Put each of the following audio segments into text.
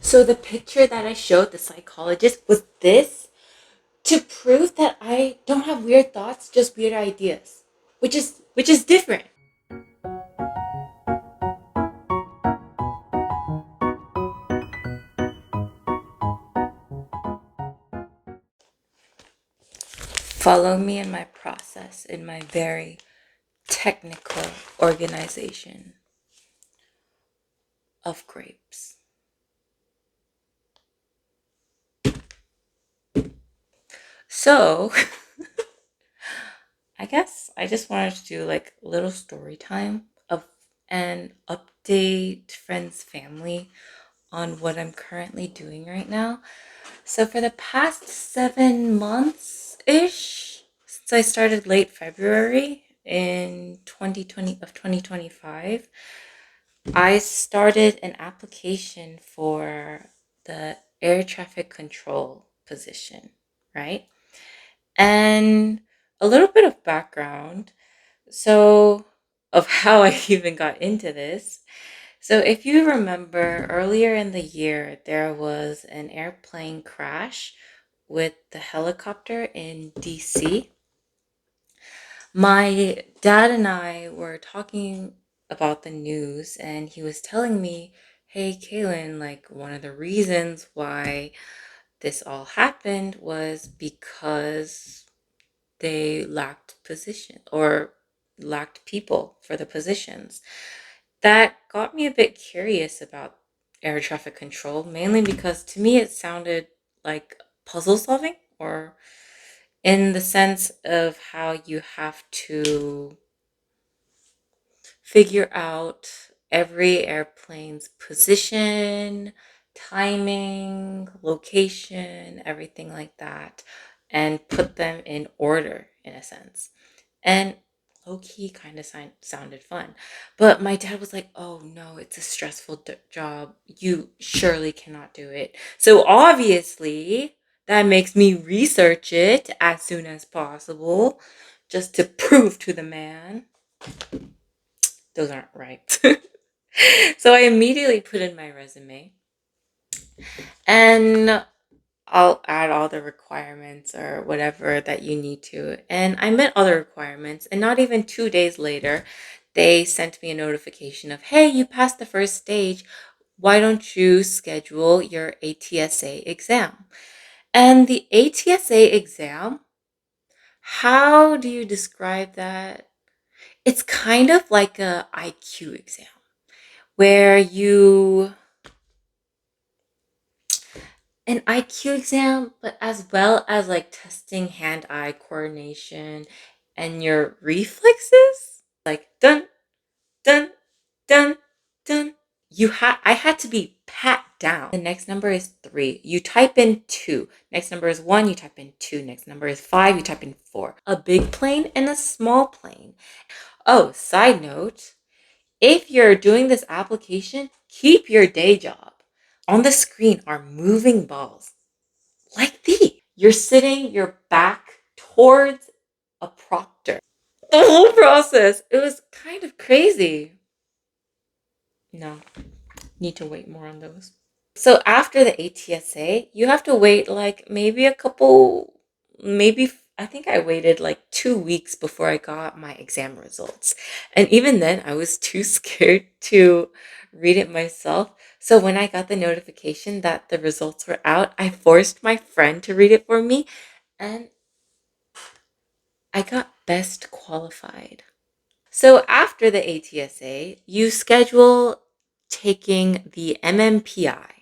So the picture that I showed the psychologist was this to prove that I don't have weird thoughts, just weird ideas, which is different. Follow me in my process, in my very technical organization of grapes. So, I guess I just wanted to do like a little story time of and update friends, family on what I'm currently doing right now. So for the past 7 months ish, since I started late February in 2025, I started an application for the air traffic control position, right? And a little bit of background. So, of how I even got into this. So, if you remember earlier in the year, there was an airplane crash with the helicopter in DC. My dad and I were talking about the news, and he was telling me, hey, Kaylin, like one of the reasons why this all happened was because they lacked position or lacked people for the positions. That got me a bit curious about air traffic control, mainly because to me it sounded like puzzle solving, or in the sense of how you have to figure out every airplane's position, timing, location, everything like that, and put them in order in a sense. And low key kind of sounded fun. But my dad was like, oh no, it's a stressful job. You surely cannot do it. So obviously, that makes me research it as soon as possible just to prove to the man those aren't right. So I immediately put in my resume and I'll add all the requirements or whatever that you need to. And I met all the requirements. And not even 2 days later, they sent me a notification of, hey, you passed the first stage. Why don't you schedule your ATSA exam? And the ATSA exam, how do you describe that? It's kind of like a IQ exam where you an IQ exam, but as well as like testing hand-eye coordination and your reflexes. Like dun dun dun dun. I had to be pat down. The next number is 3. You type in 2. Next number is 1, you type in 2. Next number is 5, you type in 4. A big plane and a small plane. Oh, side note, if you're doing this application, keep your day job. On the screen are moving balls like these. You're sitting your back towards a proctor. The whole process, it was kind of crazy. No, need to wait more on those. So after the ATSA, you have to wait like maybe a couple, maybe I think I waited like 2 weeks before I got my exam results. And even then, I was too scared to read it myself. So when I got the notification that the results were out, I forced my friend to read it for me. And I got best qualified. So after the ATSA, you schedule taking the MMPI.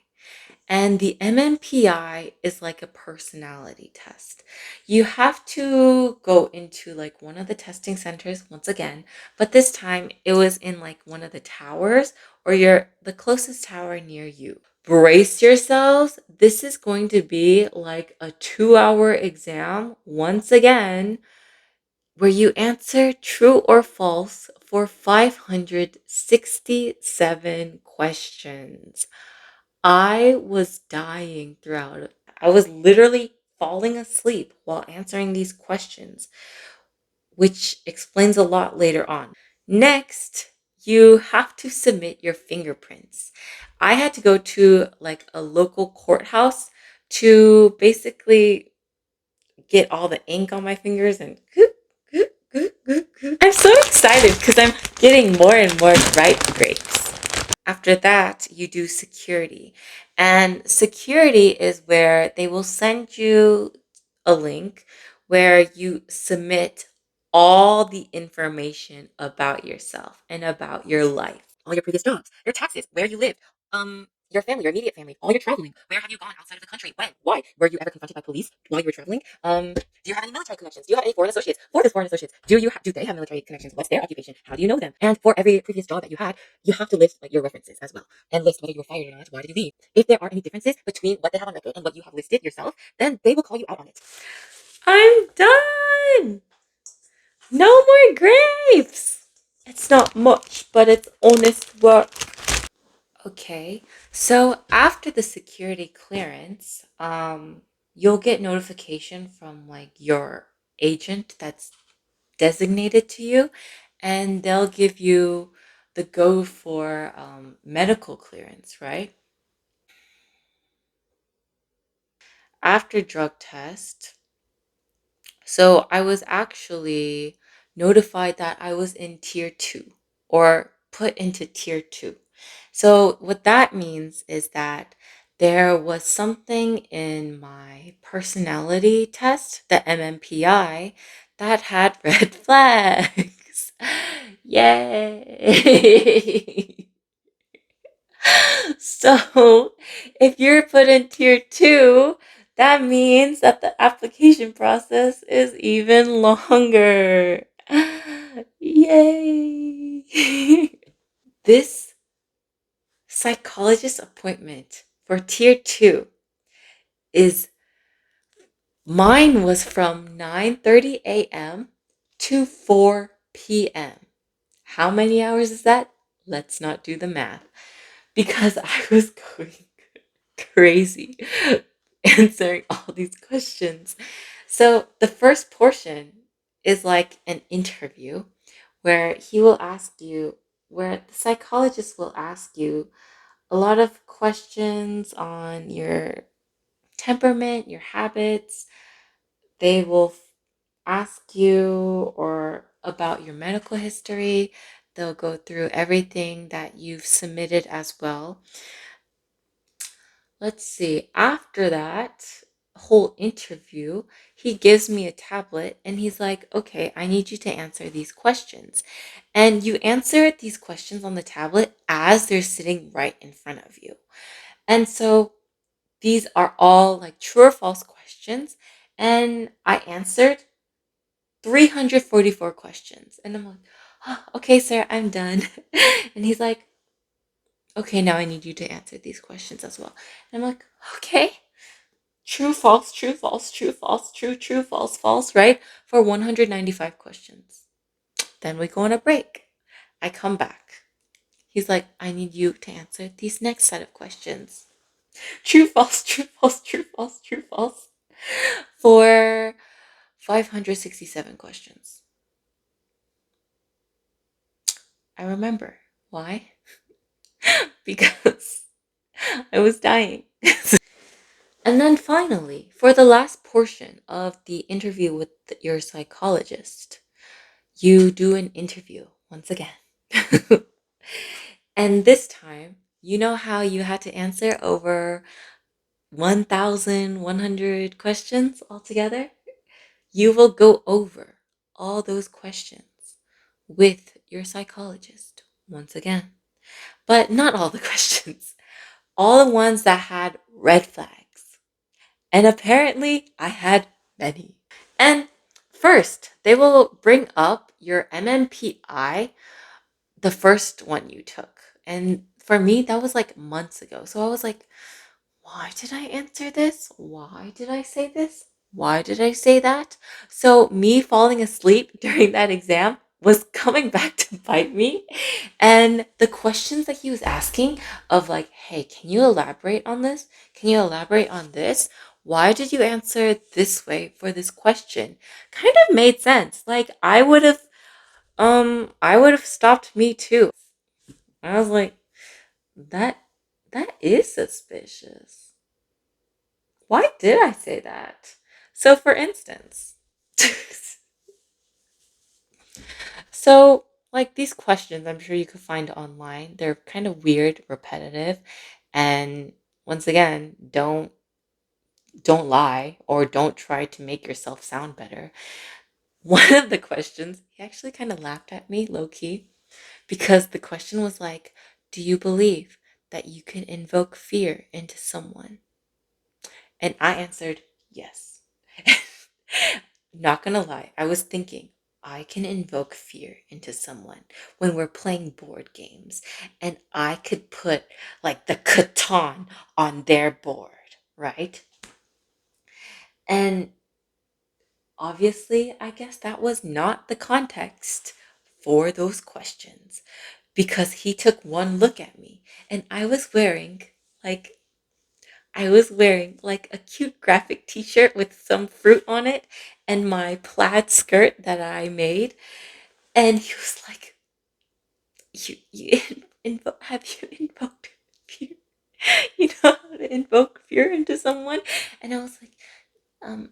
And the MMPI is like a personality test. You have to go into like one of the testing centers once again, but this time it was in like one of the towers or the closest tower near you. Brace yourselves. This is going to be like a 2-hour exam once again where you answer true or false for 567 questions. I was dying throughout. I was literally falling asleep while answering these questions, which explains a lot later on. Next, you have to submit your fingerprints. I had to go to like a local courthouse to basically get all the ink on my fingers and I'm so excited because I'm getting more and more right grades. After that, you do security. And security is where they will send you a link where you submit all the information about yourself and about your life. All your previous jobs, your taxes, where you lived, your family, your immediate family, all your traveling. Where have you gone outside of the country? When? Why? Were you ever confronted by police while you were traveling? Do you have any military connections? Do you have any foreign associates? For those foreign associates, do they have military connections? What's their occupation? How do you know them? And for every previous job that you had, you have to list like your references as well and list whether you were fired or not. Why did you leave? If there are any differences between what they have on record and what you have listed yourself, then they will call you out on it. I'm done. No more grapes. It's not much, but it's honest work. Okay, so after the security clearance, you'll get notification from like your agent that's designated to you, and they'll give you the go for medical clearance, right? After drug test, so I was actually notified that I was in tier two or put into tier two. So what that means is that there was something in my personality test, the MMPI, that had red flags. Yay! So if you're put in tier two, that means that the application process is even longer. Yay! This psychologist appointment for tier two is mine was from 9:30 a.m. to 4 p.m. How many hours is that? Let's not do the math because I was going crazy answering all these questions. So the first portion is like an interview where he will ask you, where the psychologist will ask you a lot of questions on your temperament, your habits. They will ask you or about your medical history. They'll go through everything that you've submitted as well. Let's see. After that whole interview, he gives me a tablet and he's like, okay, I need you to answer these questions. And you answer these questions on the tablet as they're sitting right in front of you. And so these are all like true or false questions. And I answered 344 questions. And I'm like, oh, okay, sir, I'm done. And he's like, okay, now I need you to answer these questions as well. And I'm like, okay. True, false, true, false, true, false, true, true, false, false, right? For 195 questions. Then we go on a break. I come back. He's like, I need you to answer these next set of questions. True, false, true, false, true, false, true, false. For 567 questions. I remember. Why? Because I was dying. And then finally, for the last portion of the interview with your psychologist, you do an interview once again. And this time, you know how you had to answer over 1,100 questions altogether? You will go over all those questions with your psychologist once again. But not all the questions, all the ones that had red flags. And apparently, I had many. And first, they will bring up your MMPI, the first one you took. And for me, that was like months ago. So I was like, why did I answer this? Why did I say this? Why did I say that? So me falling asleep during that exam was coming back to bite me. And the questions that he was asking of like, hey, can you elaborate on this? Can you elaborate on this? Why did you answer this way for this question? Kind of made sense. Like I would have stopped me too. I was like, that that is suspicious. Why did I say that? So for instance, so like these questions I'm sure you could find online, they're kind of weird, repetitive, and once again, don't lie or don't try to make yourself sound better. One of the questions, he actually kind of laughed at me low key because the question was like, do you believe that you can invoke fear into someone? And I answered, yes. Not gonna lie, I was thinking, I can invoke fear into someone when we're playing board games, and I could put like the Catan on their board, right? And obviously, I guess that was not the context for those questions because he took one look at me and like I was wearing like a cute graphic t-shirt with some fruit on it and my plaid skirt that I made. And he was like, you have you invoked fear? You know how to invoke fear into someone? And I was like, um,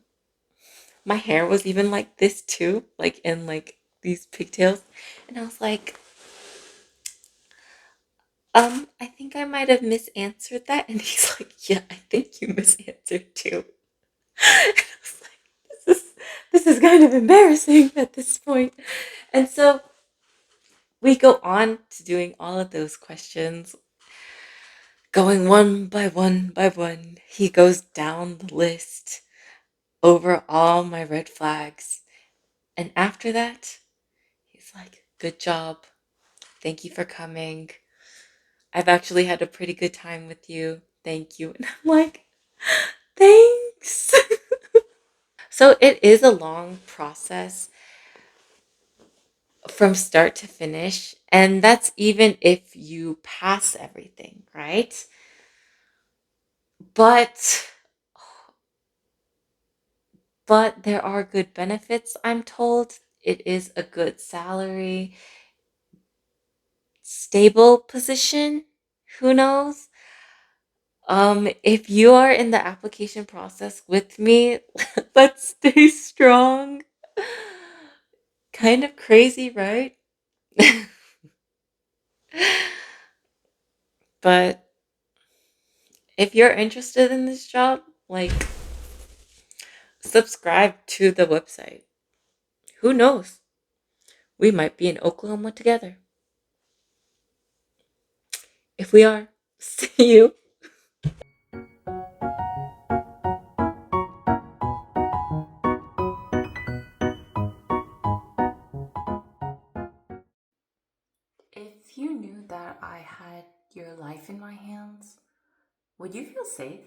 my hair was even like this too, like in like these pigtails. And I was like, I think I might have misanswered that. And he's like, yeah, I think you misanswered too. And I was like, this is kind of embarrassing at this point. And so we go on to doing all of those questions, going one by one by one. He goes down the list over all my red flags. And after that, he's like, good job. Thank you for coming. I've actually had a pretty good time with you. Thank you. And I'm like, thanks. So it is a long process from start to finish. And that's even if you pass everything, right? But there are good benefits, I'm told. It is a good salary, stable position. Who knows? If you are in the application process with me, let's stay strong. Kind of crazy, right? But if you're interested in this job, like subscribe to the website. Who knows? We might be in Oklahoma together. If we are, see you. If you knew that I had your life in my hands, would you feel safe?